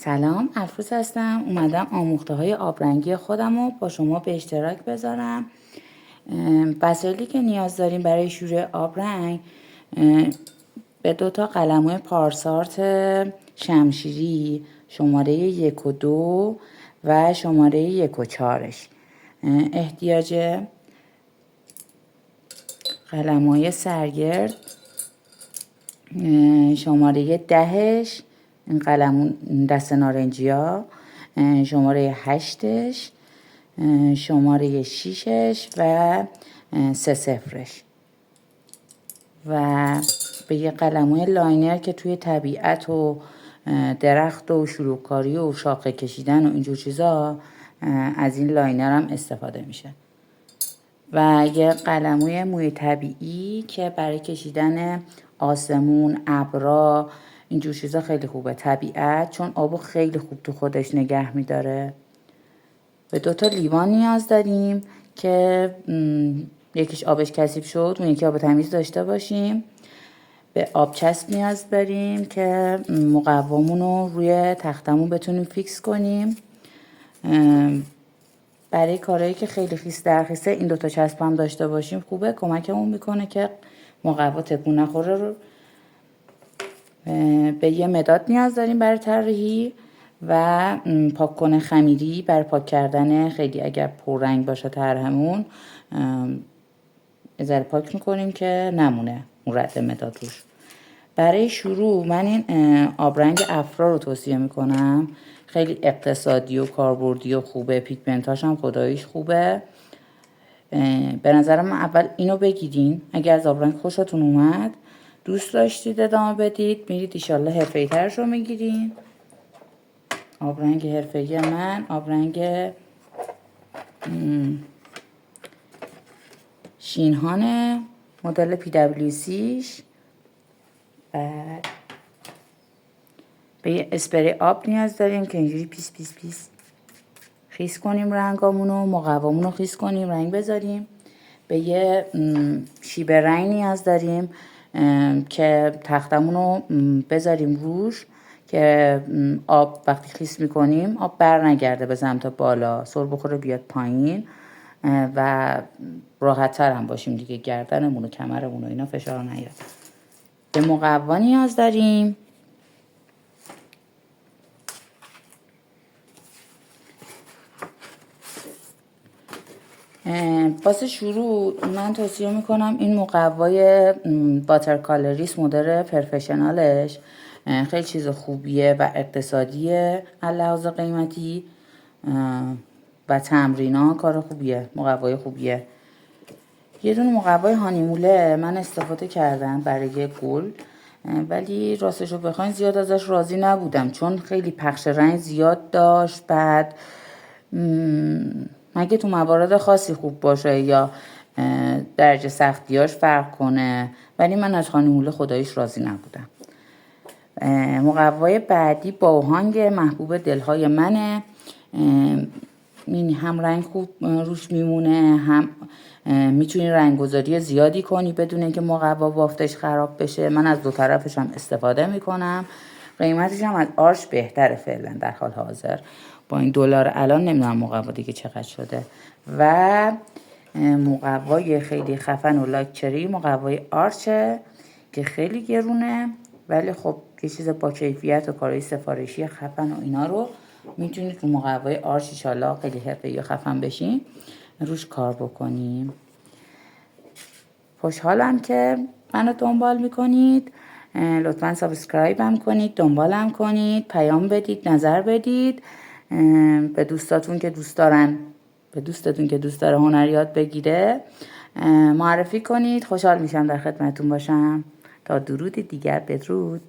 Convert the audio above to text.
سلام، افروز هستم. اومدم آموخته های آبرنگی خودم رو با شما به اشتراک بذارم. وسایلی که نیاز داریم برای شروع آبرنگ به 2 قلموی پارسارت شمشیری شماره 1 و 2 و شماره 1 و 4. احتیاج قلموی سرگرد شماره 10، این قلمون دست نارنجی ها، شماره 8، شماره 6 و 3 و به یه قلموی لاینر که توی طبیعت و درخت و شروعکاری و شاخه کشیدن و اینجور چیزا از این لاینر هم استفاده میشه. و یه قلموی موی طبیعی که برای کشیدن آسمون، ابرا، اینجور چیزا خیلی خوبه. طبیعت چون آبو خیلی خوب تو خودش نگه میداره. به 2 لیوان نیاز داریم که یکیش آبش کثیف شد، اون یکی آب تمیز داشته باشیم. به آبچسب نیاز داریم که مقوامون رو روی تختمون بتونیم فیکس کنیم. برای کارهایی که خیلی خیس درخیسه این 2 چسب هم داشته باشیم خوبه، کمکمون میکنه که مقوا تکون نخوره. رو به یه مداد نیاز داریم برای طراحی و پاک کنه خمیری برای پاک کردن. خیلی اگر پررنگ باشه طرحمون ذره پاک میکنیم که نمونه اون رد مداد روش. برای شروع من این آبرنگ افرا رو توصیه میکنم. خیلی اقتصادی و کاربردی و خوبه، پیگمنتاش هم خداییش خوبه. به نظر من اول اینو بگیرین. اگر از آبرنگ خوشتون اومد، دوست داشتید ادامه بدید، میرید ایشالله حرفه‌ای ترش رو میگیرین. آبرنگ حرفه‌ای من آبرنگ شینهان مدل PWCش. بعد به یه اسپری آب نیاز داریم که اینجوری پیس پیس پیس خیس کنیم رنگامونو، مقوامونو خیس کنیم، رنگ بذاریم. به یه شیب رنگ نیاز داریم که تختمونو بذاریم روش که آب وقتی خیس میکنیم آب بر نگرده به سمت بالا، سر بخوره بیاد پایین و راحت تر هم باشیم دیگه، گردنمون و کمرمون و اینا فشار نیاد. به مقوا نیاز داریم. واسه شروع من توصیه میکنم این مقوای واتر کالریس مدل پرفشنالش خیلی چیز خوبیه و اقتصادیه از لحاظ قیمتی و تمرینا کار خوبیه، مقوای خوبیه. یه دونه مقوای هانیموله من استفاده کردم برای گل، ولی راستش رو بخواین زیاد ازش راضی نبودم چون خیلی پخش رنگ زیاد داشت. بعد مگه تو موارد خاصی خوب باشه یا درجه سختیاش فرق کنه، ولی من از هانیموله خداییش راضی نبودم. مقوای بعدی باوهانگ محبوب دلهای منه. این هم رنگ خوب روش میمونه، هم میتونی رنگگذاری زیادی کنی بدون اینکه مقوا بافتش خراب بشه. من از 2 طرفش هم استفاده میکنم. قیمتش هم از آرش بهتره فعلا در حال حاضر. با این دلار الان نمیدونم مقوا دیگه چقدر شده. و مقوای خیلی خفن و لاکچری مقوای آرچه که خیلی گرونه، ولی خب یه چیز با کیفیت و کارهای سفارشی خفن و اینا رو میتونید رو مقوای آرچ انشالله خیلی حرفه‌ای و خفن بشین روش کار بکنیم. خوشحالم که منو دنبال میکنید. لطفا سابسکرایب هم کنید، دنبالم کنید، پیام بدید، نظر بدید. به دوستاتون که دوست دارن، به دوستتون که دوست داره هنر یاد بگیره معرفی کنید. خوشحال میشم در خدمتتون باشم. تا درود دیگر، بدرود.